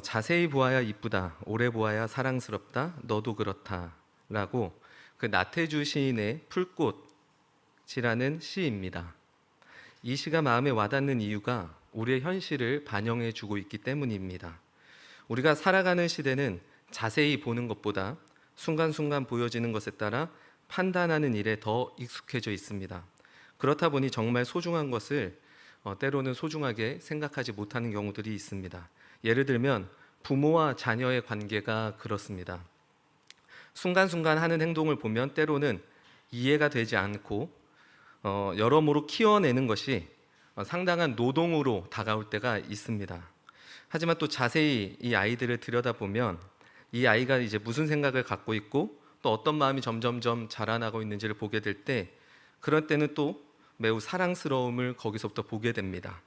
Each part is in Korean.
자세히 보아야 이쁘다, 오래 보아야 사랑스럽다, 너도 그렇다라고 그 나태주 시인의 풀꽃이라는 시입니다. 이 시가 마음에 와닿는 이유가 우리의 현실을 반영해 주고 있기 때문입니다. 우리가 살아가는 시대는 자세히 보는 것보다 순간순간 보여지는 것에 따라 판단하는 일에 더 익숙해져 있습니다. 그렇다 보니 정말 소중한 것을 때로는 소중하게 생각하지 못하는 경우들이 있습니다. 예를 들면 부모와 자녀의 관계가 그렇습니다. 순간순간 하는 행동을 보면 때로는 이해가 되지 않고 여러모로 키워내는 것이 상당한 노동으로 다가올 때가 있습니다. 하지만 또 자세히 이 아이들을 들여다보면 이 아이가 이제 무슨 생각을 갖고 있고 또 어떤 마음이 점점점 자라나고 있는지를 보게 될 때, 그럴 때는 또 매우 사랑스러움을 거기서부터 보게 됩니다.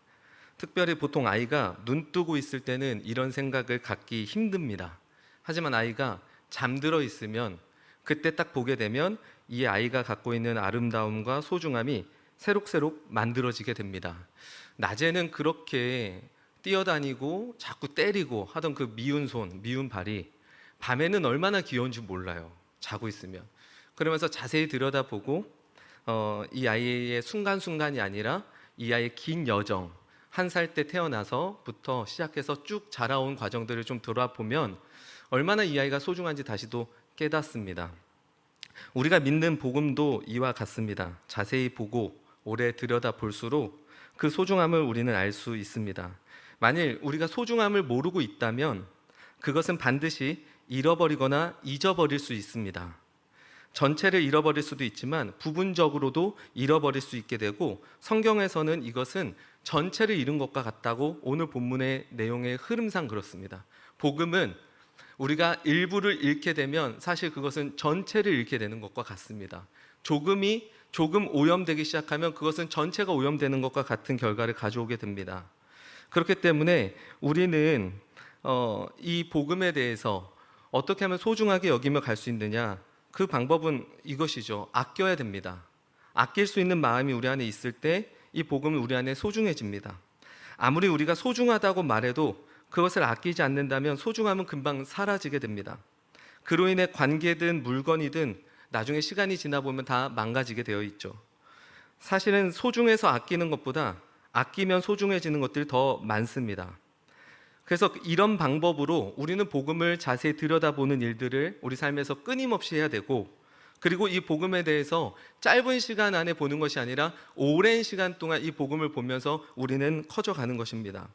특별히 보통 아이가 눈 뜨고 있을 때는 이런 생각을 갖기 힘듭니다. 하지만 아이가 잠들어 있으면 그때 딱 보게 되면 이 아이가 갖고 있는 아름다움과 소중함이 새록새록 만들어지게 됩니다. 낮에는 그렇게 뛰어다니고 자꾸 때리고 하던 그 미운 손, 미운 발이 밤에는 얼마나 귀여운지 몰라요. 자고 있으면. 그러면서 자세히 들여다보고 이 아이의 순간순간이 아니라 이 아이의 긴 여정, 1살 때 태어나서부터 시작해서 쭉 자라온 과정들을 좀 돌아보면 얼마나 이 아이가 소중한지 다시도 깨닫습니다. 우리가 믿는 복음도 이와 같습니다. 자세히 보고 오래 들여다볼수록 그 소중함을 우리는 알 수 있습니다. 만일 우리가 소중함을 모르고 있다면 그것은 반드시 잃어버리거나 잊어버릴 수 있습니다. 전체를 잃어버릴 수도 있지만 부분적으로도 잃어버릴 수 있게 되고, 성경에서는 이것은 전체를 잃은 것과 같다고 오늘 본문의 내용의 흐름상 그렇습니다. 복음은 우리가 일부를 잃게 되면 사실 그것은 전체를 잃게 되는 것과 같습니다. 조금 오염되기 시작하면 그것은 전체가 오염되는 것과 같은 결과를 가져오게 됩니다. 그렇기 때문에 우리는 이 복음에 대해서 어떻게 하면 소중하게 여기며 갈 수 있느냐, 그 방법은 이것이죠. 아껴야 됩니다. 아낄 수 있는 마음이 우리 안에 있을 때 이 복음은 우리 안에 소중해집니다. 아무리 우리가 소중하다고 말해도 그것을 아끼지 않는다면 소중함은 금방 사라지게 됩니다. 그로 인해 관계든 물건이든 나중에 시간이 지나 보면 다 망가지게 되어 있죠. 사실은 소중해서 아끼는 것보다 아끼면 소중해지는 것들이 더 많습니다. 그래서 이런 방법으로 우리는 복음을 자세히 들여다보는 일들을 우리 삶에서 끊임없이 해야 되고, 그리고 이 복음에 대해서 짧은 시간 안에 보는 것이 아니라 오랜 시간 동안 이 복음을 보면서 우리는 커져가는 것입니다.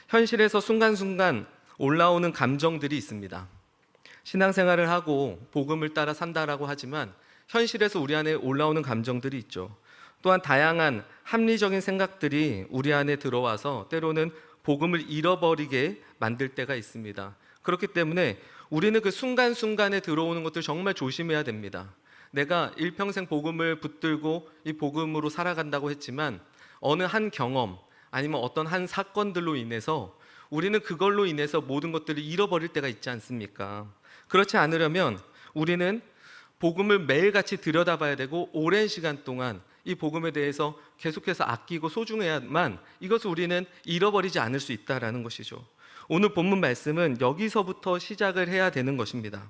현실에서 순간순간 올라오는 감정들이 있습니다. 신앙생활을 하고 복음을 따라 산다라고 하지만 현실에서 우리 안에 올라오는 감정들이 있죠. 또한 다양한 합리적인 생각들이 우리 안에 들어와서 때로는 복음을 잃어버리게 만들 때가 있습니다. 그렇기 때문에 우리는 그 순간순간에 들어오는 것들 정말 조심해야 됩니다. 내가 일평생 복음을 붙들고 이 복음으로 살아간다고 했지만 어느 한 경험 아니면 어떤 한 사건들로 인해서 우리는 그걸로 인해서 모든 것들을 잃어버릴 때가 있지 않습니까? 그렇지 않으려면 우리는 복음을 매일같이 들여다봐야 되고 오랜 시간 동안 이 복음에 대해서 계속해서 아끼고 소중해야만 이것을 우리는 잃어버리지 않을 수 있다는 것이죠. 오늘 본문 말씀은 여기서부터 시작을 해야 되는 것입니다.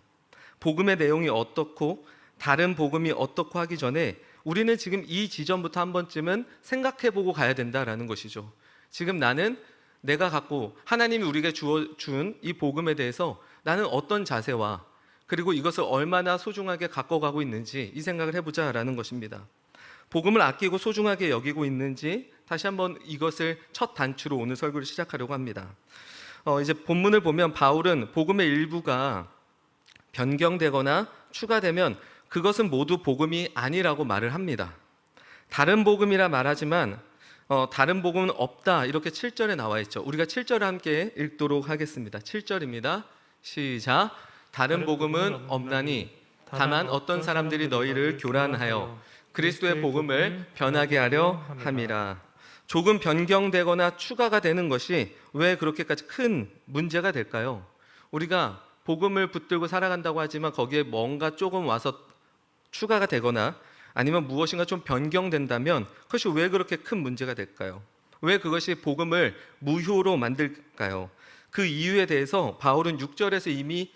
복음의 내용이 어떻고 다른 복음이 어떻고 하기 전에 우리는 지금 이 지점부터 한 번쯤은 생각해보고 가야 된다는 것이죠. 지금 나는 내가 갖고 하나님이 우리에게 준 이 복음에 대해서 나는 어떤 자세와 그리고 이것을 얼마나 소중하게 갖고 가고 있는지 이 생각을 해보자라는 것입니다. 복음을 아끼고 소중하게 여기고 있는지 다시 한번 이것을 첫 단추로 오늘 설교를 시작하려고 합니다. 이제 본문을 보면 바울은 복음의 일부가 변경되거나 추가되면 그것은 모두 복음이 아니라고 말을 합니다. 다른 복음이라 말하지만 다른 복음은 없다, 이렇게 7절에 나와 있죠. 우리가 7절을 함께 읽도록 하겠습니다. 7절입니다. 시작. 다른 복음은 없나니 다만 어떤 사람들이 너희를 교란하여 그리스도의 복음을 변하게 하려 함이라. 조금 변경되거나 추가가 되는 것이 왜 그렇게까지 큰 문제가 될까요? 우리가 복음을 붙들고 살아간다고 하지만 거기에 뭔가 조금 와서 추가가 되거나 아니면 무엇인가 좀 변경된다면 그것이 왜 그렇게 큰 문제가 될까요? 왜 그것이 복음을 무효로 만들까요? 그 이유에 대해서 바울은 6절에서 이미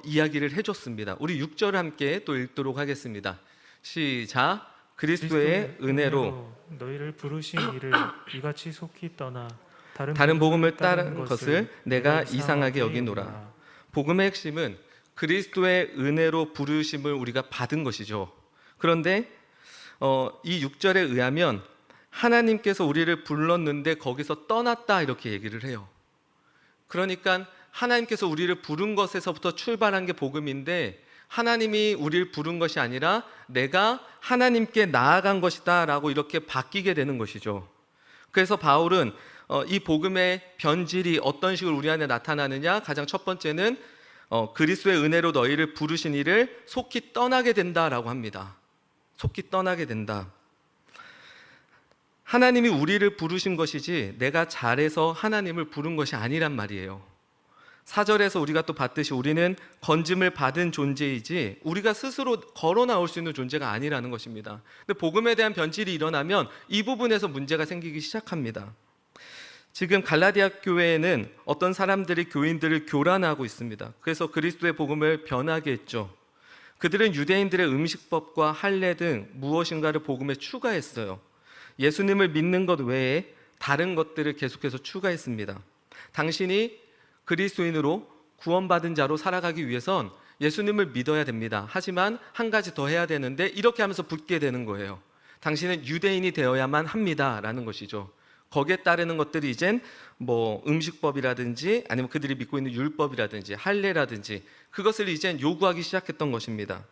이야기를 해줬습니다. 우리 6절을 함께 또 읽도록 하겠습니다. 시작. 그리스도의 은혜로 너희를 부르신 이를 이같이 속히 떠나 다른 복음을 따른 것을 내가 이상하게 여기노라. 복음의 핵심은 그리스도의 은혜로 부르심을 우리가 받은 것이죠. 그런데 이 6절에 의하면 하나님께서 우리를 불렀는데 거기서 떠났다 이렇게 얘기를 해요. 그러니까 하나님께서 우리를 부른 것에서부터 출발한 게 복음인데 하나님이 우리를 부른 것이 아니라 내가 하나님께 나아간 것이다 라고 이렇게 바뀌게 되는 것이죠. 그래서 바울은 이 복음의 변질이 어떤 식으로 우리 안에 나타나느냐, 가장 첫 번째는 그리스도의 은혜로 너희를 부르신 이를 속히 떠나게 된다라고 합니다. 속히 떠나게 된다. 하나님이 우리를 부르신 것이지 내가 잘해서 하나님을 부른 것이 아니란 말이에요. 4절에서 우리가 또 봤듯이 우리는 건짐을 받은 존재이지 우리가 스스로 걸어 나올 수 있는 존재가 아니라는 것입니다. 근데 복음에 대한 변질이 일어나면 이 부분에서 문제가 생기기 시작합니다. 지금 갈라디아 교회에는 어떤 사람들이 교인들을 교란하고 있습니다. 그래서 그리스도의 복음을 변하게 했죠. 그들은 유대인들의 음식법과 할례 등 무엇인가를 복음에 추가했어요. 예수님을 믿는 것 외에 다른 것들을 계속해서 추가했습니다. 당신이 그리스도인으로 구원받은 자로 살아가기 위해선 예수님을 믿어야 됩니다. 하지만 한 가지 더 해야 되는데 이렇게 하면서 붙게 되는 거예요. 당신은 유대인이 되어야만 합니다 라는 것이죠. 거기에 따르는 것들이 이젠 음식법이라든지 아니면 그들이 믿고 있는 율법이라든지 할례라든지 그것을 이젠 요구하기 시작했던 것입니다.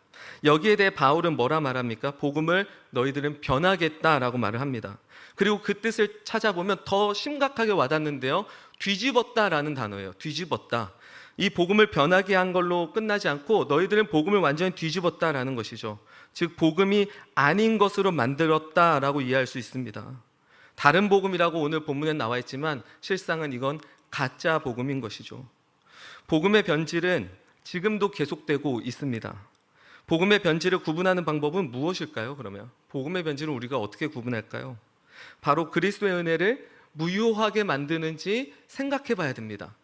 여기에 대해 바울은 뭐라 말합니까? 복음을 너희들은 변하겠다라고 말을 합니다. 그리고 그 뜻을 찾아보면 더 심각하게 와닿는데요, 뒤집었다라는 단어예요. 뒤집었다. 이 복음을 변하게 한 걸로 끝나지 않고 너희들은 복음을 완전히 뒤집었다라는 것이죠. 즉 복음이 아닌 것으로 만들었다라고 이해할 수 있습니다. 다른 복음이라고 오늘 본문에 나와 있지만 실상은 이건 가짜 복음인 것이죠. 복음의 변질은 지금도 계속되고 있습니다. 복음의 변질을 구분하는 방법은 무엇일까요? 그러면 복음의 변질은 우리가 어떻게 구분할까요? 바로 그리스도의 은혜를 무효하게 만드는지 생각해 봐야 됩니다.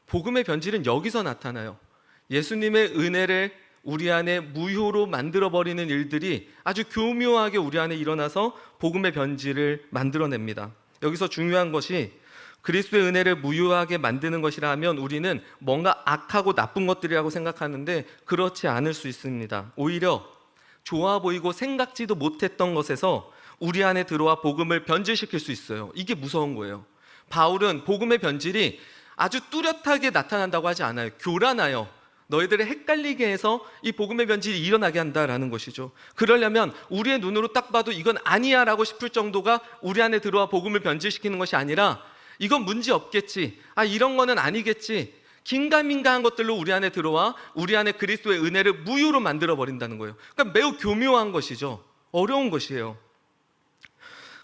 복음의 변질은 여기서 나타나요. 예수님의 은혜를 우리 안에 무효로 만들어버리는 일들이 아주 교묘하게 우리 안에 일어나서 복음의 변질을 만들어냅니다. 여기서 중요한 것이 그리스도의 은혜를 무효하게 만드는 것이라 하면 우리는 뭔가 악하고 나쁜 것들이라고 생각하는데 그렇지 않을 수 있습니다. 오히려 좋아 보이고 생각지도 못했던 것에서 우리 안에 들어와 복음을 변질시킬 수 있어요. 이게 무서운 거예요. 바울은 복음의 변질이 아주 뚜렷하게 나타난다고 하지 않아요. 교란하여 너희들을 헷갈리게 해서 이 복음의 변질이 일어나게 한다라는 것이죠. 그러려면 우리의 눈으로 딱 봐도 이건 아니야 라고 싶을 정도가 우리 안에 들어와 복음을 변질시키는 것이 아니라 이건 문제 없겠지, 이런 거는 아니겠지, 긴가민가한 것들로 우리 안에 들어와 우리 안에 그리스도의 은혜를 무효로 만들어 버린다는 거예요. 그러니까 매우 교묘한 것이죠. 어려운 것이에요.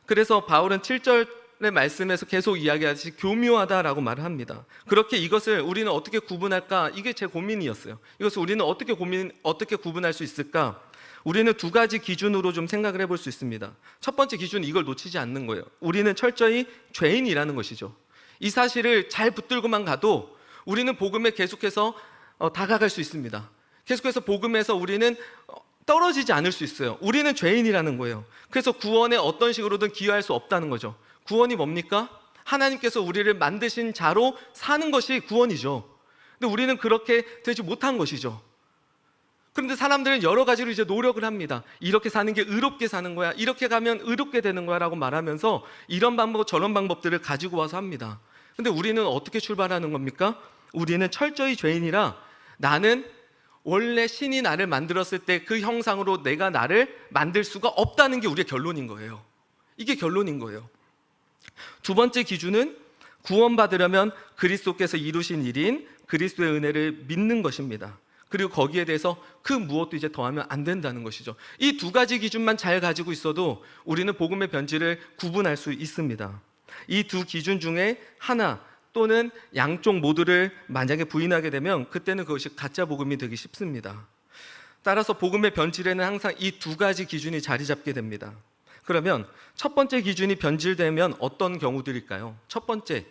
그래서 바울은 7절의 말씀에서 계속 이야기하듯이 교묘하다라고 말을 합니다. 그렇게 이것을 우리는 어떻게 구분할까? 이게 제 고민이었어요. 이것을 우리는 어떻게 구분할 수 있을까? 우리는 두 가지 기준으로 좀 생각을 해볼 수 있습니다. 첫 번째 기준은 이걸 놓치지 않는 거예요. 우리는 철저히 죄인이라는 것이죠. 이 사실을 잘 붙들고만 가도 우리는 복음에 계속해서 다가갈 수 있습니다. 계속해서 복음에서 우리는 떨어지지 않을 수 있어요. 우리는 죄인이라는 거예요. 그래서 구원에 어떤 식으로든 기여할 수 없다는 거죠. 구원이 뭡니까? 하나님께서 우리를 만드신 자로 사는 것이 구원이죠. 근데 우리는 그렇게 되지 못한 것이죠. 그런데 사람들은 여러 가지로 이제 노력을 합니다. 이렇게 사는 게 의롭게 사는 거야, 이렇게 가면 의롭게 되는 거야 라고 말하면서 이런 방법 저런 방법들을 가지고 와서 합니다. 근데 우리는 어떻게 출발하는 겁니까? 우리는 철저히 죄인이라 나는 원래 신이 나를 만들었을 때 그 형상으로 내가 나를 만들 수가 없다는 게 우리의 결론인 거예요. 이게 결론인 거예요. 두 번째 기준은 구원받으려면 그리스도께서 이루신 일인 그리스도의 은혜를 믿는 것입니다. 그리고 거기에 대해서 그 무엇도 이제 더하면 안 된다는 것이죠. 이 두 가지 기준만 잘 가지고 있어도 우리는 복음의 변질을 구분할 수 있습니다. 이 두 기준 중에 하나 또는 양쪽 모두를 만약에 부인하게 되면 그때는 그것이 가짜 복음이 되기 쉽습니다. 따라서 복음의 변질에는 항상 이 두 가지 기준이 자리 잡게 됩니다. 그러면 첫 번째 기준이 변질되면 어떤 경우들일까요? 첫 번째,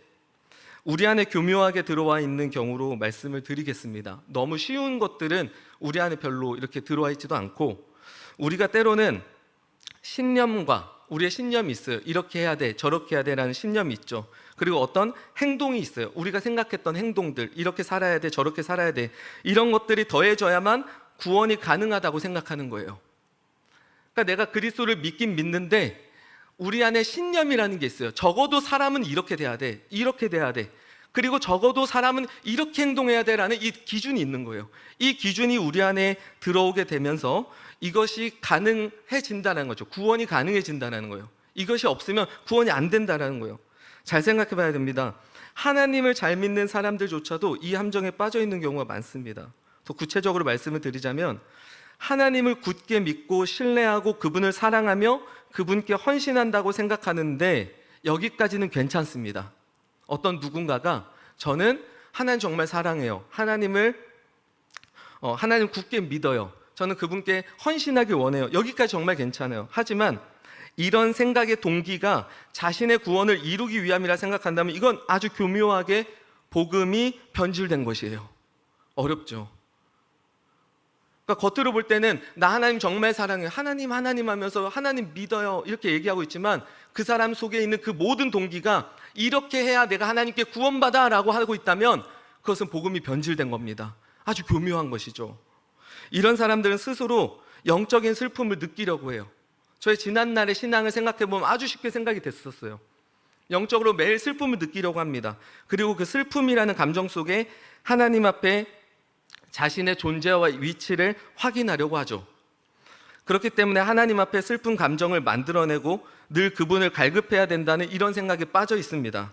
우리 안에 교묘하게 들어와 있는 경우로 말씀을 드리겠습니다. 너무 쉬운 것들은 우리 안에 별로 이렇게 들어와 있지도 않고, 우리가 때로는 신념과 우리의 신념이 있어요. 이렇게 해야 돼, 저렇게 해야 돼라는 신념이 있죠. 그리고 어떤 행동이 있어요. 우리가 생각했던 행동들, 이렇게 살아야 돼, 저렇게 살아야 돼, 이런 것들이 더해져야만 구원이 가능하다고 생각하는 거예요. 그러니까 내가 그리스도를 믿긴 믿는데 우리 안에 신념이라는 게 있어요. 적어도 사람은 이렇게 돼야 돼, 이렇게 돼야 돼, 그리고 적어도 사람은 이렇게 행동해야 돼라는 이 기준이 있는 거예요. 이 기준이 우리 안에 들어오게 되면서 이것이 가능해진다는 거죠. 구원이 가능해진다는 거예요. 이것이 없으면 구원이 안 된다는 거예요. 잘 생각해 봐야 됩니다. 하나님을 잘 믿는 사람들조차도 이 함정에 빠져 있는 경우가 많습니다. 더 구체적으로 말씀을 드리자면, 하나님을 굳게 믿고 신뢰하고 그분을 사랑하며 그분께 헌신한다고 생각하는데 여기까지는 괜찮습니다. 어떤 누군가가 저는 하나님 정말 사랑해요, 하나님 굳게 믿어요, 저는 그분께 헌신하기 원해요, 여기까지 정말 괜찮아요. 하지만 이런 생각의 동기가 자신의 구원을 이루기 위함이라 생각한다면 이건 아주 교묘하게 복음이 변질된 것이에요. 어렵죠. 그러니까 겉으로 볼 때는 나 하나님 정말 사랑해요, 하나님 하면서 하나님 믿어요, 이렇게 얘기하고 있지만 그 사람 속에 있는 그 모든 동기가 이렇게 해야 내가 하나님께 구원받아 라고 하고 있다면 그것은 복음이 변질된 겁니다. 아주 교묘한 것이죠. 이런 사람들은 스스로 영적인 슬픔을 느끼려고 해요. 저의 지난날의 신앙을 생각해보면 아주 쉽게 생각이 됐었어요. 영적으로 매일 슬픔을 느끼려고 합니다. 그리고 그 슬픔이라는 감정 속에 하나님 앞에 자신의 존재와 위치를 확인하려고 하죠. 그렇기 때문에 하나님 앞에 슬픈 감정을 만들어내고 늘 그분을 갈급해야 된다는 이런 생각에 빠져 있습니다.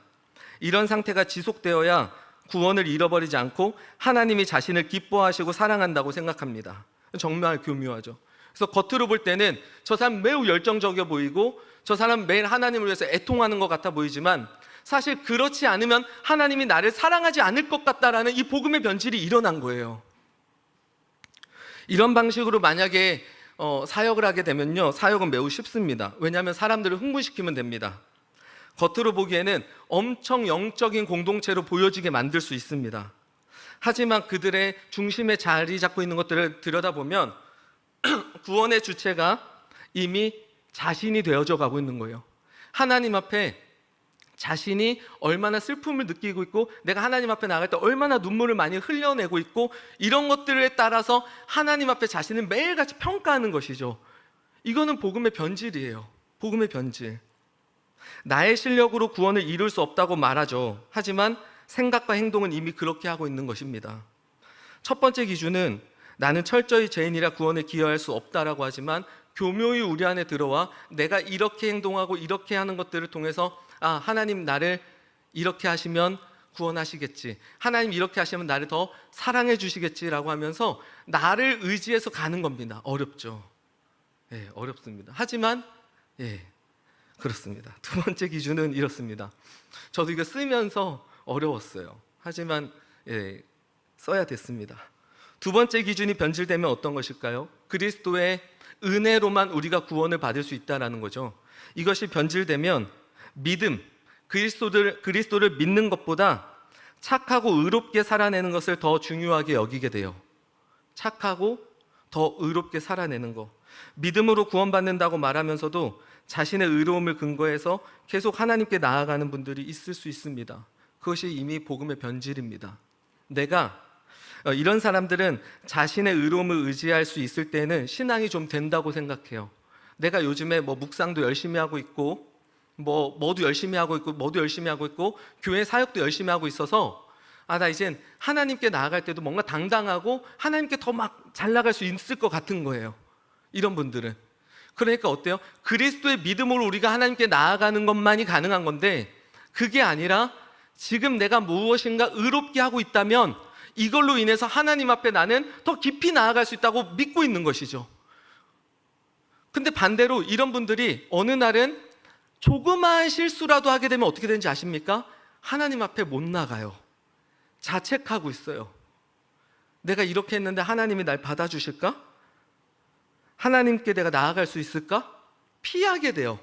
이런 상태가 지속되어야 구원을 잃어버리지 않고 하나님이 자신을 기뻐하시고 사랑한다고 생각합니다. 정말 교묘하죠. 그래서 겉으로 볼 때는 저 사람 매우 열정적이어 보이고 저 사람 매일 하나님을 위해서 애통하는 것 같아 보이지만 사실 그렇지 않으면 하나님이 나를 사랑하지 않을 것 같다라는 이 복음의 변질이 일어난 거예요. 이런 방식으로 만약에 사역을 하게 되면요, 사역은 매우 쉽습니다. 왜냐하면 사람들을 흥분시키면 됩니다. 겉으로 보기에는 엄청 영적인 공동체로 보여지게 만들 수 있습니다. 하지만 그들의 중심에 자리 잡고 있는 것들을 들여다보면 구원의 주체가 이미 자신이 되어져 가고 있는 거예요. 하나님 앞에 자신이 얼마나 슬픔을 느끼고 있고 내가 하나님 앞에 나갈 때 얼마나 눈물을 많이 흘려내고 있고 이런 것들에 따라서 하나님 앞에 자신을 매일같이 평가하는 것이죠. 이거는 복음의 변질이에요. 복음의 변질. 나의 실력으로 구원을 이룰 수 없다고 말하죠. 하지만 생각과 행동은 이미 그렇게 하고 있는 것입니다. 첫 번째 기준은 나는 철저히 죄인이라 구원에 기여할 수 없다라고 하지만 교묘히 우리 안에 들어와 내가 이렇게 행동하고 이렇게 하는 것들을 통해서 하나님 나를 이렇게 하시면 구원하시겠지, 하나님 이렇게 하시면 나를 더 사랑해 주시겠지라고 하면서 나를 의지해서 가는 겁니다. 어렵죠. 어렵습니다. 하지만 그렇습니다. 두 번째 기준은 이렇습니다. 저도 이거 쓰면서 어려웠어요. 하지만 써야 됐습니다. 두 번째 기준이 변질되면 어떤 것일까요? 그리스도의 은혜로만 우리가 구원을 받을 수 있다는 거죠. 이것이 변질되면 믿음, 그리스도를 믿는 것보다 착하고 의롭게 살아내는 것을 더 중요하게 여기게 돼요. 착하고 더 의롭게 살아내는 것. 믿음으로 구원받는다고 말하면서도 자신의 의로움을 근거해서 계속 하나님께 나아가는 분들이 있을 수 있습니다. 그것이 이미 복음의 변질입니다. 이런 사람들은 자신의 의로움을 의지할 수 있을 때는 신앙이 좀 된다고 생각해요. 내가 요즘에 묵상도 열심히 하고 있고 뭐도 열심히 하고 있고 교회 사역도 열심히 하고 있어서 나 이젠 하나님께 나아갈 때도 뭔가 당당하고 하나님께 더 막 잘 나갈 수 있을 것 같은 거예요. 이런 분들은. 그러니까 어때요? 그리스도의 믿음으로 우리가 하나님께 나아가는 것만이 가능한 건데 그게 아니라 지금 내가 무엇인가 의롭게 하고 있다면 이걸로 인해서 하나님 앞에 나는 더 깊이 나아갈 수 있다고 믿고 있는 것이죠. 근데 반대로 이런 분들이 어느 날은 조그마한 실수라도 하게 되면 어떻게 되는지 아십니까? 하나님 앞에 못 나가요. 자책하고 있어요. 내가 이렇게 했는데 하나님이 날 받아주실까? 하나님께 내가 나아갈 수 있을까? 피하게 돼요.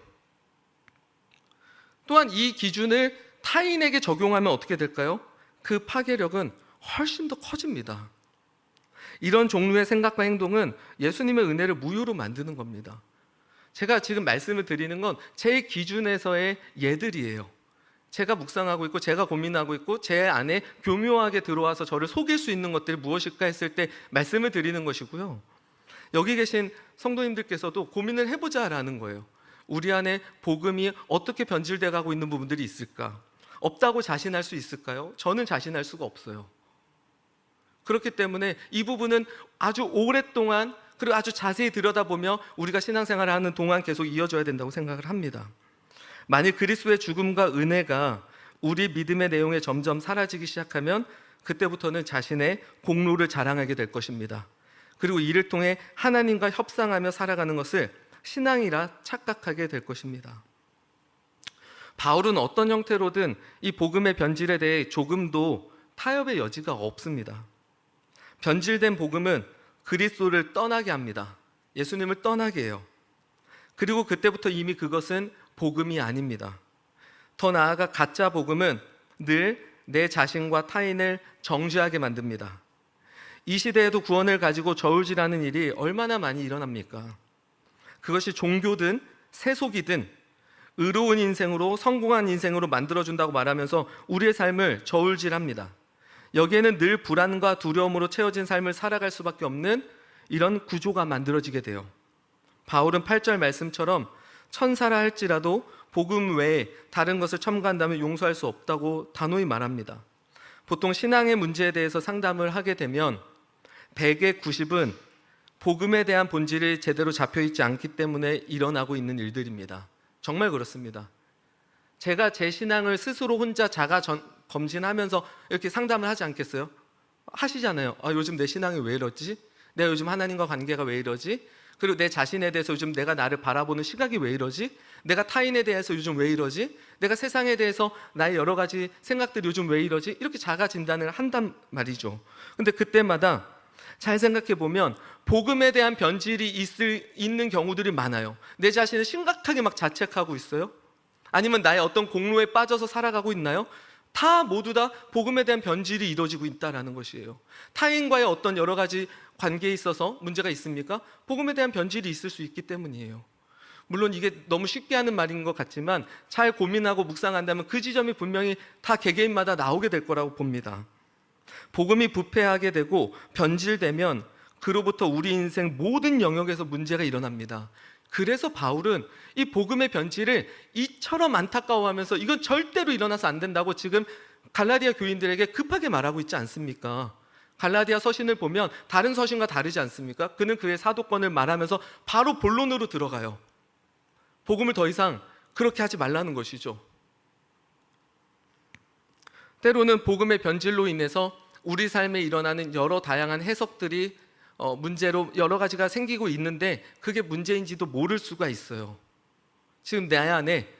또한 이 기준을 타인에게 적용하면 어떻게 될까요? 그 파괴력은 훨씬 더 커집니다. 이런 종류의 생각과 행동은 예수님의 은혜를 무효로 만드는 겁니다. 제가 지금 말씀을 드리는 건 제 기준에서의 예들이에요. 제가 묵상하고 있고 제가 고민하고 있고 제 안에 교묘하게 들어와서 저를 속일 수 있는 것들이 무엇일까 했을 때 말씀을 드리는 것이고요. 여기 계신 성도님들께서도 고민을 해보자라는 거예요. 우리 안에 복음이 어떻게 변질돼 가고 있는 부분들이 있을까? 없다고 자신할 수 있을까요? 저는 자신할 수가 없어요. 그렇기 때문에 이 부분은 아주 오랫동안 그리고 아주 자세히 들여다보며 우리가 신앙생활을 하는 동안 계속 이어져야 된다고 생각을 합니다. 만일 그리스도의 죽음과 은혜가 우리 믿음의 내용에 점점 사라지기 시작하면 그때부터는 자신의 공로를 자랑하게 될 것입니다. 그리고 이를 통해 하나님과 협상하며 살아가는 것을 신앙이라 착각하게 될 것입니다. 바울은 어떤 형태로든 이 복음의 변질에 대해 조금도 타협의 여지가 없습니다. 변질된 복음은 그리스도를 떠나게 합니다. 예수님을 떠나게 해요. 그리고 그때부터 이미 그것은 복음이 아닙니다. 더 나아가 가짜 복음은 늘 내 자신과 타인을 정죄하게 만듭니다. 이 시대에도 구원을 가지고 저울질하는 일이 얼마나 많이 일어납니까? 그것이 종교든 세속이든 의로운 인생으로 성공한 인생으로 만들어준다고 말하면서 우리의 삶을 저울질합니다. 여기에는 늘 불안과 두려움으로 채워진 삶을 살아갈 수밖에 없는 이런 구조가 만들어지게 돼요. 바울은 8절 말씀처럼 천사라 할지라도 복음 외에 다른 것을 첨가한다면 용서할 수 없다고 단호히 말합니다. 보통 신앙의 문제에 대해서 상담을 하게 되면 100의 90은 복음에 대한 본질이 제대로 잡혀있지 않기 때문에 일어나고 있는 일들입니다. 정말 그렇습니다. 제가 제 신앙을 스스로 혼자 자가 검진하면서 이렇게 상담을 하지 않겠어요? 하시잖아요. 요즘 내 신앙이 왜 이러지? 내가 요즘 하나님과 관계가 왜 이러지? 그리고 내 자신에 대해서 요즘 내가 나를 바라보는 시각이 왜 이러지? 내가 타인에 대해서 요즘 왜 이러지? 내가 세상에 대해서 나의 여러 가지 생각들이 요즘 왜 이러지? 이렇게 자가 진단을 한단 말이죠. 근데 그때마다 잘 생각해 보면 복음에 대한 변질이 있는 경우들이 많아요. 내 자신을 심각하게 막 자책하고 있어요? 아니면 나의 어떤 공로에 빠져서 살아가고 있나요? 다 모두 다 복음에 대한 변질이 이루어지고 있다는 것이에요. 타인과의 어떤 여러 가지 관계에 있어서 문제가 있습니까? 복음에 대한 변질이 있을 수 있기 때문이에요. 물론 이게 너무 쉽게 하는 말인 것 같지만 잘 고민하고 묵상한다면 그 지점이 분명히 다 개개인마다 나오게 될 거라고 봅니다. 복음이 부패하게 되고 변질되면 그로부터 우리 인생 모든 영역에서 문제가 일어납니다. 그래서 바울은 이 복음의 변질을 이처럼 안타까워하면서 이건 절대로 일어나서 안 된다고 지금 갈라디아 교인들에게 급하게 말하고 있지 않습니까? 갈라디아 서신을 보면 다른 서신과 다르지 않습니까? 그는 그의 사도권을 말하면서 바로 본론으로 들어가요. 복음을 더 이상 그렇게 하지 말라는 것이죠. 때로는 복음의 변질로 인해서 우리 삶에 일어나는 여러 다양한 해석들이 문제로 여러 가지가 생기고 있는데 그게 문제인지도 모를 수가 있어요. 지금 내 안에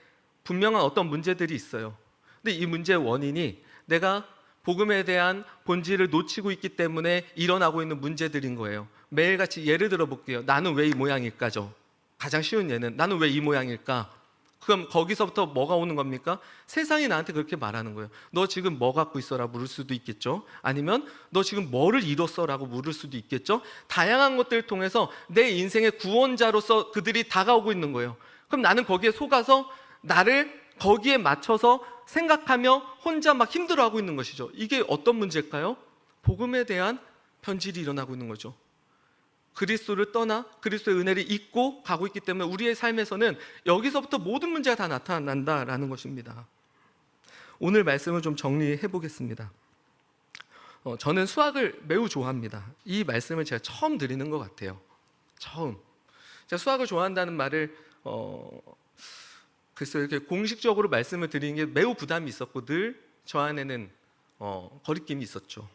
분명한 어떤 문제들이 있어요. 근데 이 문제의 원인이 내가 복음에 대한 본질을 놓치고 있기 때문에 일어나고 있는 문제들인 거예요. 매일같이 예를 들어 볼게요. 나는 왜 이 모양일까죠? 가장 쉬운 예는 나는 왜 이 모양일까? 그럼 거기서부터 뭐가 오는 겁니까? 세상이 나한테 그렇게 말하는 거예요. 너 지금 뭐 갖고 있어라 물을 수도 있겠죠. 아니면 너 지금 뭐를 이뤘어라고 물을 수도 있겠죠. 다양한 것들을 통해서 내 인생의 구원자로서 그들이 다가오고 있는 거예요. 그럼 나는 거기에 속아서 나를 거기에 맞춰서 생각하며 혼자 막 힘들어하고 있는 것이죠. 이게 어떤 문제일까요? 복음에 대한 변질이 일어나고 있는 거죠. 그리스도를 떠나 그리스도의 은혜를 잊고 가고 있기 때문에 우리의 삶에서는 여기서부터 모든 문제가 다 나타난다라는 것입니다. 오늘 말씀을 좀 정리해 보겠습니다. 저는 수학을 매우 좋아합니다. 이 말씀을 제가 처음 드리는 것 같아요. 처음. 제가 수학을 좋아한다는 말을 글쎄요, 이렇게 공식적으로 말씀을 드리는 게 매우 부담이 있었고 늘 저 안에는 거리낌이 있었죠.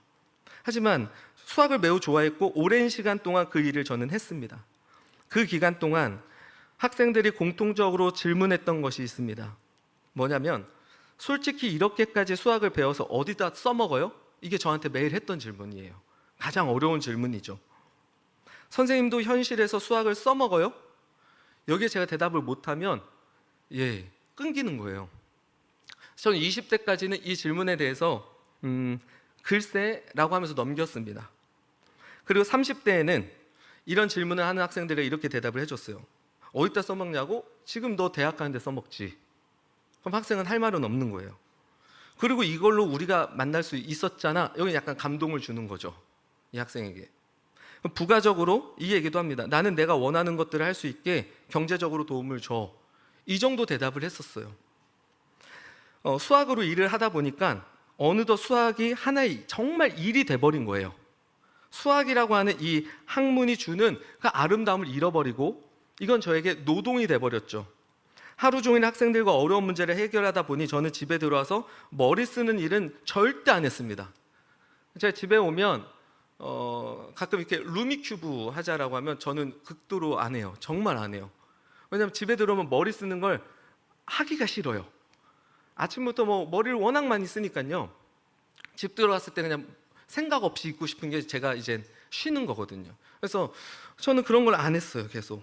하지만 수학을 매우 좋아했고 오랜 시간 동안 그 일을 저는 했습니다. 그 기간 동안 학생들이 공통적으로 질문했던 것이 있습니다. 뭐냐면 솔직히 이렇게까지 수학을 배워서 어디다 써먹어요? 이게 저한테 매일 했던 질문이에요. 가장 어려운 질문이죠. 선생님도 현실에서 수학을 써먹어요? 여기에 제가 대답을 못하면 끊기는 거예요. 저는 20대까지는 이 질문에 대해서 글쎄라고 하면서 넘겼습니다. 그리고 30대에는 이런 질문을 하는 학생들에게 이렇게 대답을 해줬어요. 어디다 써먹냐고? 지금 너 대학 가는데 써먹지. 그럼 학생은 할 말은 없는 거예요. 그리고 이걸로 우리가 만날 수 있었잖아. 여기 약간 감동을 주는 거죠, 이 학생에게. 부가적으로 이 얘기도 합니다. 나는 내가 원하는 것들을 할 수 있게 경제적으로 도움을 줘. 이 정도 대답을 했었어요. 수학으로 일을 하다 보니까 어느덧 수학이 하나의 정말 일이 돼버린 거예요. 수학이라고 하는 이 학문이 주는 그 아름다움을 잃어버리고 이건 저에게 노동이 돼버렸죠. 하루 종일 학생들과 어려운 문제를 해결하다 보니 저는 집에 들어와서 머리 쓰는 일은 절대 안 했습니다. 제가 집에 오면 가끔 이렇게 루미큐브 하자라고 하면 저는 극도로 안 해요. 정말 안 해요. 왜냐하면 집에 들어오면 머리 쓰는 걸 하기가 싫어요. 아침부터 뭐 머리를 워낙 많이 쓰니까요. 집 들어왔을 때 그냥 생각 없이 있고 싶은 게 제가 이제 쉬는 거거든요. 그래서 저는 그런 걸 안 했어요, 계속.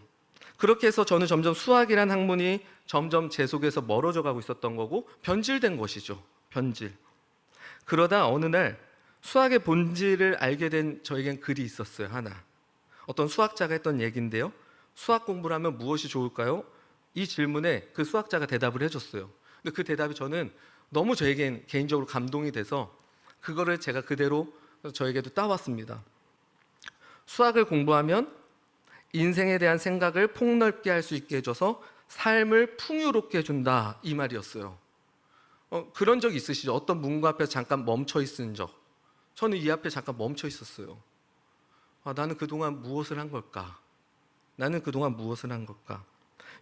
그렇게 해서 저는 점점 수학이란 학문이 점점 제 속에서 멀어져 가고 있었던 거고 변질된 것이죠. 변질. 그러다 어느 날 수학의 본질을 알게 된 저에겐 글이 있었어요, 하나. 어떤 수학자가 했던 얘기인데요. 수학 공부를 하면 무엇이 좋을까요? 이 질문에 그 수학자가 대답을 해줬어요. 근데 그 대답이 저는 너무 저에겐 개인적으로 감동이 돼서 그거를 제가 그대로 저에게도 따왔습니다. 수학을 공부하면 인생에 대한 생각을 폭넓게 할 수 있게 해줘서 삶을 풍요롭게 해준다, 이 말이었어요. 그런 적 있으시죠? 어떤 문구 앞에 잠깐 멈춰 있은 적. 저는 이 앞에 잠깐 멈춰 있었어요. 나는 그동안 무엇을 한 걸까? 나는 그동안 무엇을 한 걸까?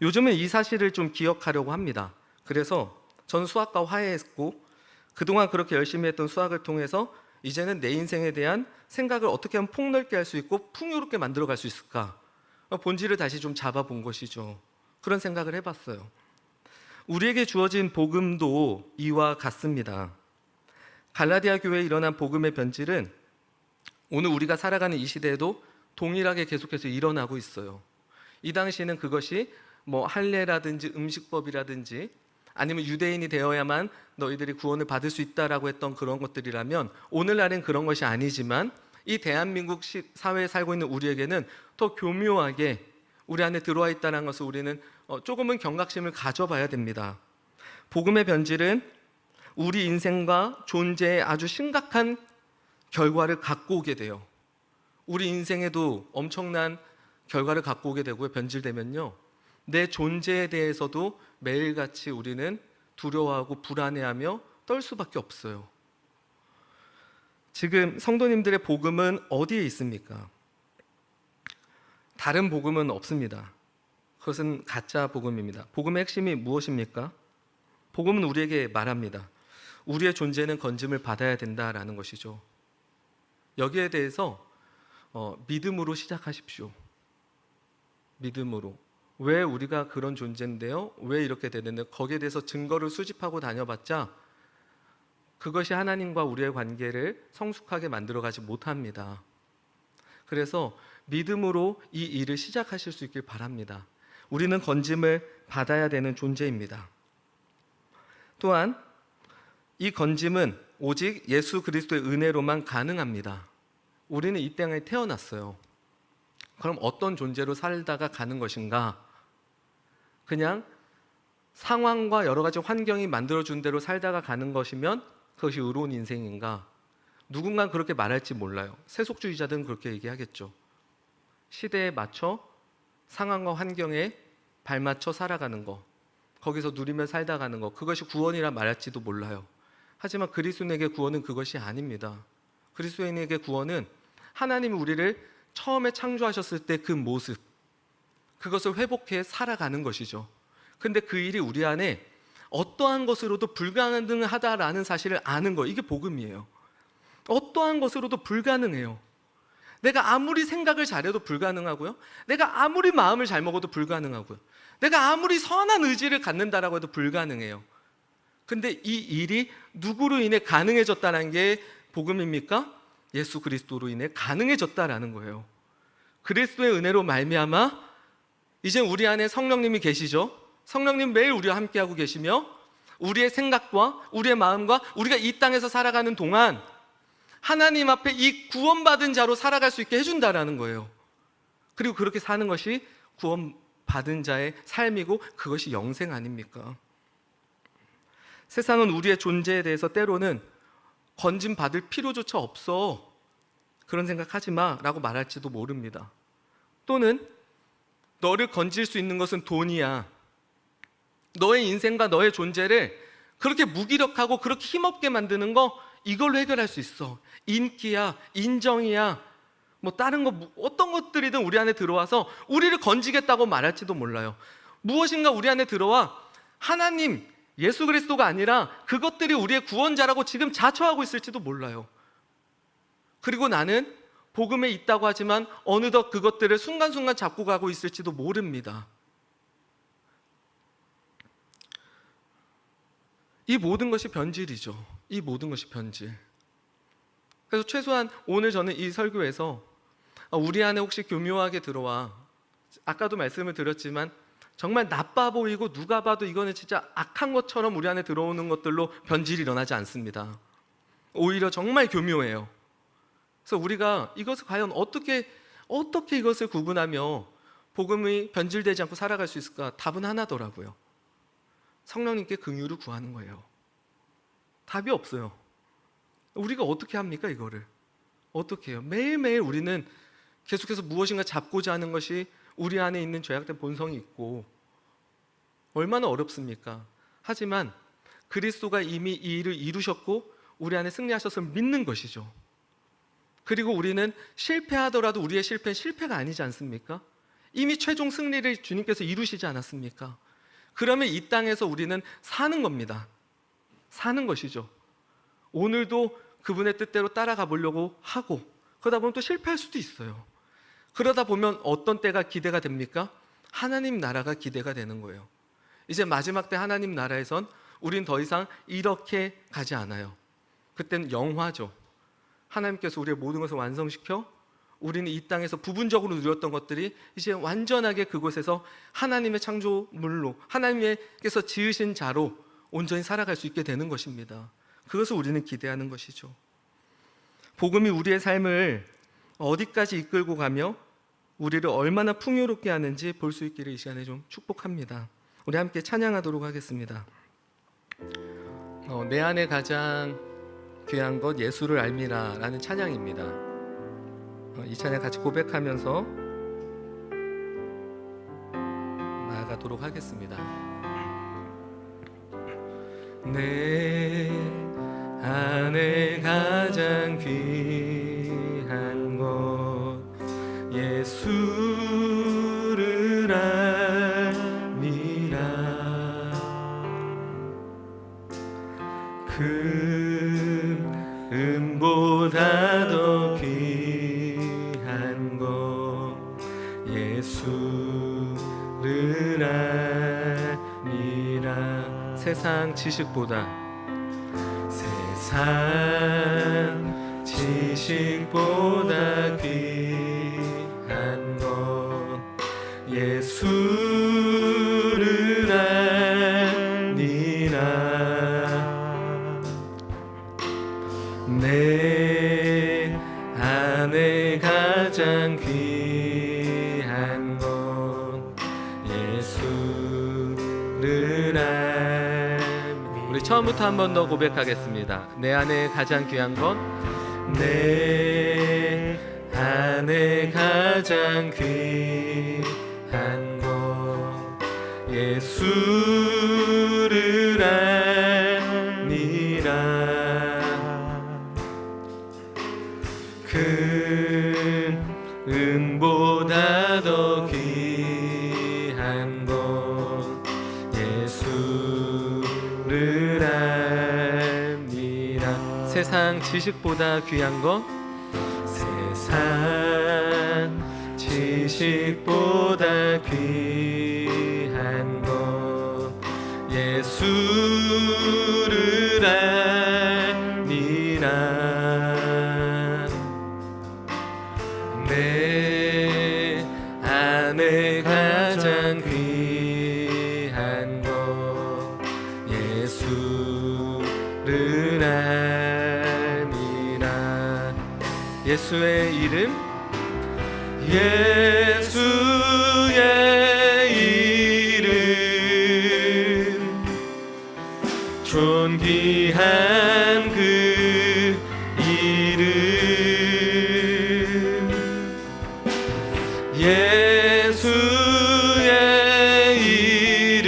요즘은 이 사실을 좀 기억하려고 합니다. 그래서 저는 수학과 화해했고 그동안 그렇게 열심히 했던 수학을 통해서 이제는 내 인생에 대한 생각을 어떻게 하면 폭넓게 할 수 있고 풍요롭게 만들어갈 수 있을까? 본질을 다시 좀 잡아본 것이죠. 그런 생각을 해봤어요. 우리에게 주어진 복음도 이와 같습니다. 갈라디아 교회에 일어난 복음의 변질은 오늘 우리가 살아가는 이 시대에도 동일하게 계속해서 일어나고 있어요. 이 당시에는 그것이 뭐 할례라든지 음식법이라든지 아니면 유대인이 되어야만 너희들이 구원을 받을 수 있다라고 했던 그런 것들이라면 오늘날엔 그런 것이 아니지만 이 대한민국 사회에 살고 있는 우리에게는 더 교묘하게 우리 안에 들어와 있다는 것을 우리는 조금은 경각심을 가져봐야 됩니다. 복음의 변질은 우리 인생과 존재에 아주 심각한 결과를 갖고 오게 돼요. 우리 인생에도 엄청난 결과를 갖고 오게 되고요. 변질되면요, 내 존재에 대해서도 매일같이 우리는 두려워하고 불안해하며 떨 수밖에 없어요. 지금 성도님들의 복음은 어디에 있습니까? 다른 복음은 없습니다. 그것은 가짜 복음입니다. 복음의 핵심이 무엇입니까? 복음은 우리에게 말합니다. 우리의 존재는 건짐을 받아야 된다라는 것이죠. 여기에 대해서 믿음으로 시작하십시오. 믿음으로. 왜 우리가 그런 존재인데요? 왜 이렇게 되는데 거기에 대해서 증거를 수집하고 다녀봤자 그것이 하나님과 우리의 관계를 성숙하게 만들어가지 못합니다. 그래서 믿음으로 이 일을 시작하실 수 있길 바랍니다. 우리는 건짐을 받아야 되는 존재입니다. 또한 이 건짐은 오직 예수 그리스도의 은혜로만 가능합니다. 우리는 이 땅에 태어났어요. 그럼 어떤 존재로 살다가 가는 것인가? 그냥 상황과 여러 가지 환경이 만들어준 대로 살다가 가는 것이면 그것이 의로운 인생인가? 누군가는 그렇게 말할지 몰라요. 세속주의자들은 그렇게 얘기하겠죠. 시대에 맞춰 상황과 환경에 발맞춰 살아가는 거, 거기서 누리며 살다 가는 거, 그것이 구원이라 말할지도 몰라요. 하지만 그리스도인에게 구원은 그것이 아닙니다. 그리스도인에게 구원은 하나님이 우리를 처음에 창조하셨을 때 그 모습, 그것을 회복해 살아가는 것이죠. 근데 그 일이 우리 안에 어떠한 것으로도 불가능하다라는 사실을 아는 거, 이게 복음이에요. 어떠한 것으로도 불가능해요. 내가 아무리 생각을 잘해도 불가능하고요. 내가 아무리 마음을 잘 먹어도 불가능하고요. 내가 아무리 선한 의지를 갖는다라고 해도 불가능해요. 근데 이 일이 누구로 인해 가능해졌다는 게 복음입니까? 예수 그리스도로 인해 가능해졌다라는 거예요. 그리스도의 은혜로 말미암아 이제 우리 안에 성령님이 계시죠. 성령님 매일 우리와 함께하고 계시며 우리의 생각과 우리의 마음과 우리가 이 땅에서 살아가는 동안 하나님 앞에 이 구원받은 자로 살아갈 수 있게 해준다라는 거예요. 그리고 그렇게 사는 것이 구원받은 자의 삶이고 그것이 영생 아닙니까? 세상은 우리의 존재에 대해서 때로는 건짐받을 필요조차 없어, 그런 생각하지 마 라고 말할지도 모릅니다. 또는 너를 건질 수 있는 것은 돈이야, 너의 인생과 너의 존재를 그렇게 무기력하고 그렇게 힘없게 만드는 거 이걸로 해결할 수 있어, 인기야, 인정이야, 뭐 다른 거 어떤 것들이든 우리 안에 들어와서 우리를 건지겠다고 말할지도 몰라요. 무엇인가 우리 안에 들어와 하나님, 예수 그리스도가 아니라 그것들이 우리의 구원자라고 지금 자처하고 있을지도 몰라요. 그리고 나는 복음에 있다고 하지만 어느덧 그것들을 순간순간 잡고 가고 있을지도 모릅니다. 이 모든 것이 변질이죠. 이 모든 것이 변질. 그래서 최소한 오늘 저는 이 설교에서 우리 안에 혹시 교묘하게 들어와, 아까도 말씀을 드렸지만 정말 나빠 보이고 누가 봐도 이거는 진짜 악한 것처럼 우리 안에 들어오는 것들로 변질이 일어나지 않습니다. 오히려 정말 교묘해요. 그래서 우리가 이것을 과연 어떻게 이것을 구분하며 복음이 변질되지 않고 살아갈 수 있을까? 답은 하나더라고요. 성령님께 긍휼을 구하는 거예요. 답이 없어요. 우리가 어떻게 합니까? 이거를 어떻게 해요? 매일매일 우리는 계속해서 무엇인가 잡고자 하는 것이 우리 안에 있는 죄악된 본성이 있고 얼마나 어렵습니까? 하지만 그리스도가 이미 이 일을 이루셨고 우리 안에 승리하셔서 믿는 것이죠. 그리고 우리는 실패하더라도 우리의 실패는 실패가 아니지 않습니까? 이미 최종 승리를 주님께서 이루시지 않았습니까? 그러면 이 땅에서 우리는 사는 겁니다. 사는 것이죠. 오늘도 그분의 뜻대로 따라가 보려고 하고 그러다 보면 또 실패할 수도 있어요. 그러다 보면 어떤 때가 기대가 됩니까? 하나님 나라가 기대가 되는 거예요. 이제 마지막 때 하나님 나라에선 우린 더 이상 이렇게 가지 않아요. 그때는 영화죠. 하나님께서 우리의 모든 것을 완성시켜 우리는 이 땅에서 부분적으로 누렸던 것들이 이제 완전하게 그곳에서 하나님의 창조물로, 하나님께서 지으신 자로 온전히 살아갈 수 있게 되는 것입니다. 그것을 우리는 기대하는 것이죠. 복음이 우리의 삶을 어디까지 이끌고 가며 우리를 얼마나 풍요롭게 하는지 볼 수 있기를 이 시간에 좀 축복합니다. 우리 함께 찬양하도록 하겠습니다. 내 안에 가장 귀한 것 예수를 알미라 라는 찬양입니다. 이 찬양 같이 고백하면서 나아가도록 하겠습니다. 내 안에 가장 귀한 것 예수를 알미라. 금보다 더 귀한 것 예수를 알미라. 세상 지식보다 귀한 것 예수를 알미라. 내 안에 가장 귀한 것 예수를 알미라. 우리 처음부터 한 번 더 고백하겠습니다. 내 안에 가장 귀한 것, 내 안에 가장 귀한 것 예수를 알미라. 큰 은보다 더 귀한 것 예수를 알미라. 세상 지식보다 귀한 것, 세상 지식보다 귀한 것 예수를 알미라. 내 안에 가장 귀한 것 예수를 예수의 이름, 예수의 이름, 존귀한 그 이름, 예수의 이름,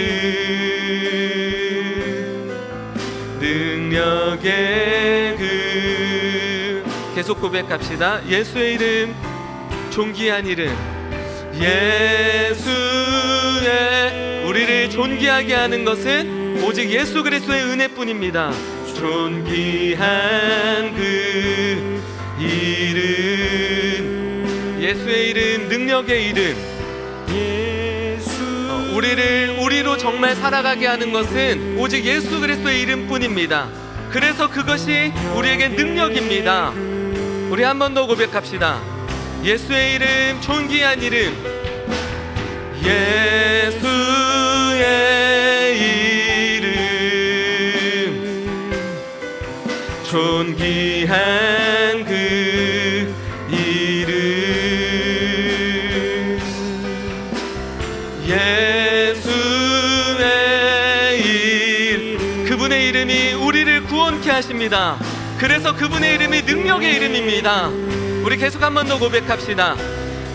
능력의 그, 계속 고백합시다. 예수의 이름, 존귀한 이름, 예수의, 우리를 존귀하게 하는 것은 오직 예수 그리스도의 은혜뿐입니다. 존귀한 그 이름, 예수의 이름, 능력의 이름, 우리를 우리로 정말 살아가게 하는 것은 오직 예수 그리스도의 이름뿐입니다. 그래서 그것이 우리에게 능력입니다. 우리 한 번 더 고백합시다. 예수의 이름, 존귀한 이름, 예수의 이름, 존귀한 그 이름, 예수의 이름, 그분의 이름이 우리를 구원케 하십니다. 그래서 그분의 이름이 능력의 이름입니다. 우리 계속 한 번 더 고백합시다.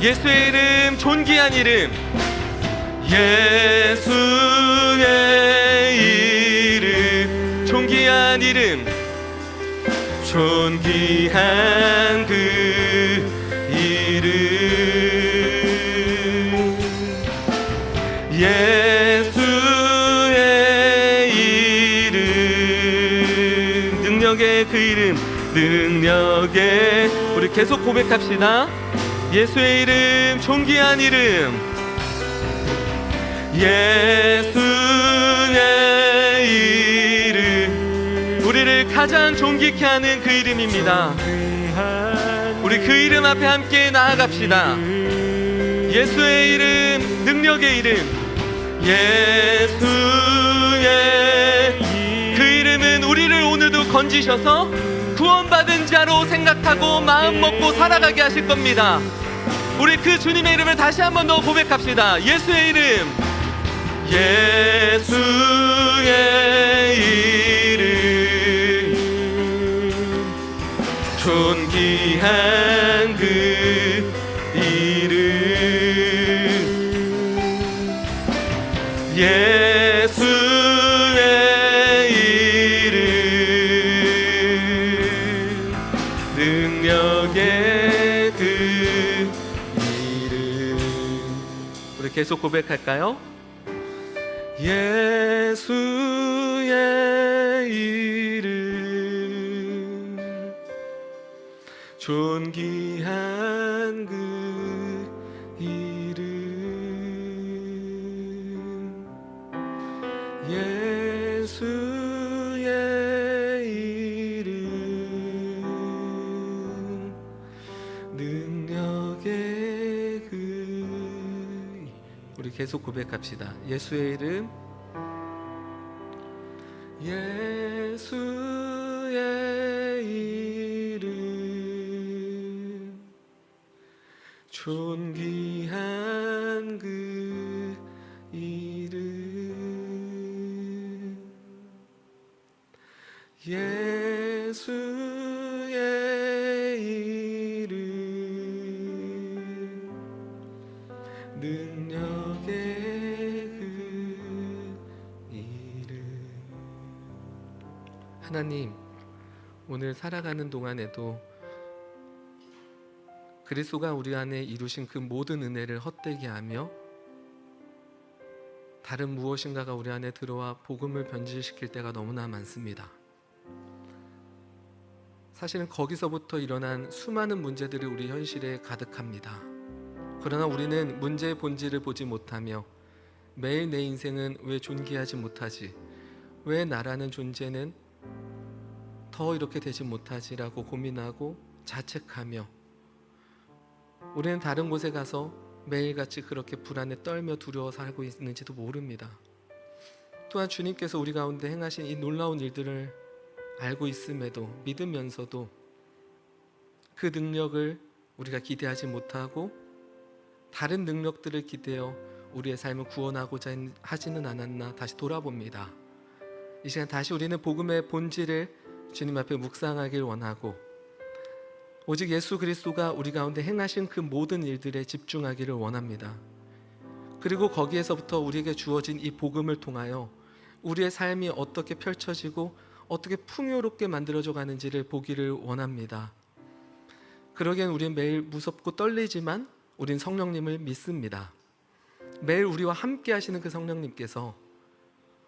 예수의 이름, 존귀한 이름, 예수의 이름, 존귀한 이름, 존귀한 그 이름, 예수의 이름, 능력의 그 이름, 능력의, 우리 계속 고백합시다. 예수의 이름, 존귀한 이름, 예수의 이름, 우리를 가장 존귀케 하는 그 이름입니다. 우리 그 이름 앞에 함께 나아갑시다. 예수의 이름, 능력의 이름, 예수의 그 이름은 우리를 오늘도 건지셔서 구원받은 자로 생각하고 마음 먹고 살아가게 하실 겁니다. 우리 그 주님의 이름을 다시 한 번 더 고백합시다. 예수의 이름, 예수의 이름, 존귀한 그 이름, 예수의 이름, 능력의 그 이름. 우리 계속 고백할까요? 예수의 이름, 존귀한 그 이름, 예수의 이름, 능력의 그, 우리 계속 고백합시다. 예수의 이름, 예수의 이름, 존귀한 그 이름, 예수의 이름, 능력의 그 이름. 하나님, 오늘 살아가는 동안에도 그리스도가 우리 안에 이루신 그 모든 은혜를 헛되게 하며 다른 무엇인가가 우리 안에 들어와 복음을 변질시킬 때가 너무나 많습니다. 사실은 거기서부터 일어난 수많은 문제들이 우리 현실에 가득합니다. 그러나 우리는 문제의 본질을 보지 못하며 매일 내 인생은 왜 존귀하지 못하지? 왜 나라는 존재는 더 이렇게 되지 못하지라고 고민하고 자책하며 우리는 다른 곳에 가서 매일같이 그렇게 불안에 떨며 두려워 살고 있는지도 모릅니다. 또한 주님께서 우리 가운데 행하신 이 놀라운 일들을 알고 있음에도 믿으면서도 그 능력을 우리가 기대하지 못하고 다른 능력들을 기대어 우리의 삶을 구원하고자 하지는 않았나 다시 돌아봅니다. 이 시간 다시 우리는 복음의 본질을 주님 앞에 묵상하길 원하고 오직 예수 그리스도가 우리 가운데 행하신 그 모든 일들에 집중하기를 원합니다. 그리고 거기에서부터 우리에게 주어진 이 복음을 통하여 우리의 삶이 어떻게 펼쳐지고 어떻게 풍요롭게 만들어져 가는지를 보기를 원합니다. 그러기엔 우리는 매일 무섭고 떨리지만 우린 성령님을 믿습니다. 매일 우리와 함께 하시는 그 성령님께서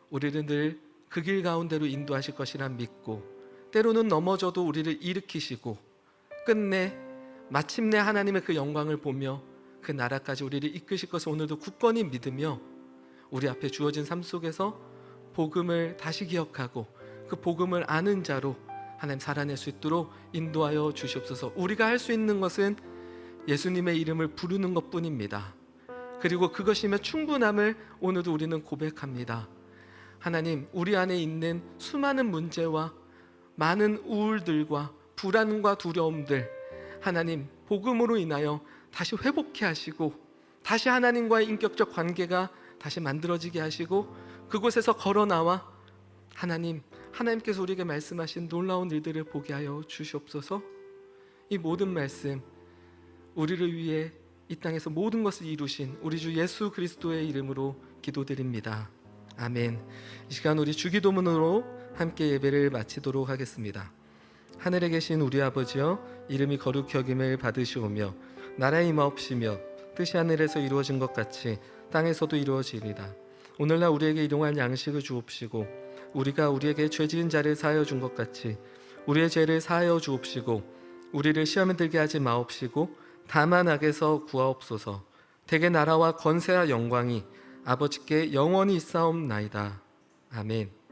우리를 늘 그 길 가운데로 인도하실 것이라 믿고 때로는 넘어져도 우리를 일으키시고 끝내 마침내 하나님의 그 영광을 보며 그 나라까지 우리를 이끄실 것을 오늘도 굳건히 믿으며 우리 앞에 주어진 삶 속에서 복음을 다시 기억하고 그 복음을 아는 자로 하나님 살아낼 수 있도록 인도하여 주시옵소서. 우리가 할 수 있는 것은 예수님의 이름을 부르는 것뿐입니다. 그리고 그것이면 충분함을 오늘도 우리는 고백합니다. 하나님, 우리 안에 있는 수많은 문제와 많은 우울들과 불안과 두려움들, 하나님 복음으로 인하여 다시 회복해 하시고 다시 하나님과의 인격적 관계가 다시 만들어지게 하시고 그곳에서 걸어 나와 하나님께서 우리에게 말씀하신 놀라운 일들을 보게 하여 주시옵소서. 이 모든 말씀 우리를 위해 이 땅에서 모든 것을 이루신 우리 주 예수 그리스도의 이름으로 기도드립니다. 아멘. 이 시간 우리 주기도문으로 함께 예배를 마치도록 하겠습니다. 하늘에 계신 우리 아버지여, 이름이 거룩히 여김을 받으시오며 나라의 임하옵시며 뜻이 하늘에서 이루어진 것 같이 땅에서도 이루어지리이다. 오늘날 우리에게 일용할 양식을 주옵시고 우리가 우리에게 죄 지은 자를 사하여 준 것 같이 우리의 죄를 사하여 주옵시고 우리를 시험에 들게 하지 마옵시고 다만 악에서 구하옵소서. 대개 나라와 권세와 영광이 아버지께 영원히 있사옵나이다. 아멘.